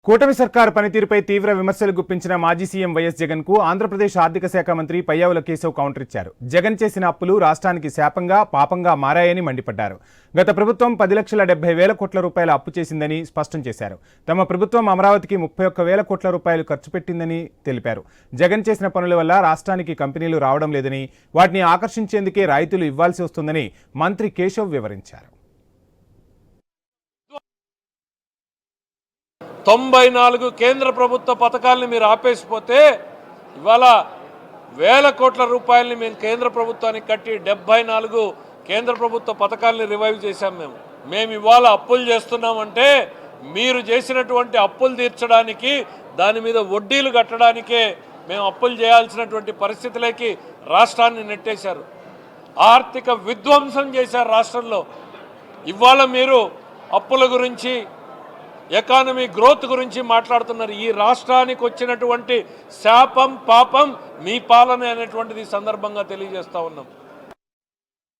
కూటమి సర్కారు పనితీరుపై తీవ్ర విమర్శలు గుప్పించిన మాజీ సీఎం వైఎస్ జగన్ కు ఆంధ్రప్రదేశ్ ఆర్థిక శాఖ మంత్రి పయ్యావుల కేశవ్ కౌంటర్ ఇచ్చారు. జగన్ చేసిన అప్పులు రాష్ట్రానికి శాపంగా పాపంగా మారాయని మండిపడ్డారు. గత ప్రభుత్వం 10,70,000 కోట్ల రూపాయల అప్పు చేసిందని స్పష్టం చేశారు. తమ ప్రభుత్వం అమరావతికి 31,000 కోట్ల రూపాయలు ఖర్చు పెట్టిందని తెలిపారు. జగన్ చేసిన పనుల వల్ల రాష్ట్రానికి కంపెనీలు రావడం లేదని, వాటిని ఆకర్షించేందుకే రాయితీలు ఇవ్వాల్సి వస్తుందని మంత్రి కేశవ్ వివరించారు. 94 కేంద్ర ప్రభుత్వ పథకాలని మీరు ఆపేసిపోతే ఇవాళ వేల కోట్ల రూపాయలని మేము కేంద్ర ప్రభుత్వానికి కట్టి 74 కేంద్ర ప్రభుత్వ పథకాలని రివైవ్ చేశాం. మేము ఇవాళ అప్పులు చేస్తున్నామంటే మీరు చేసినటువంటి అప్పులు తీర్చడానికి, దాని మీద వడ్డీలు కట్టడానికే మేము అప్పులు చేయాల్సినటువంటి పరిస్థితులకి రాష్ట్రాన్ని నెట్టేశారు. ఆర్థిక విధ్వంసం చేశారు రాష్ట్రంలో. ఇవాళ మీరు అప్పుల గురించి, ఎకానమీ గ్రోత్ గురించి మాట్లాడుతున్నారు. ఈ రాష్ట్రానికి వచ్చినటువంటి శాపం పాపం మీ పాలన అనేటువంటిది సందర్భంగా తెలియజేస్తా ఉన్నాం.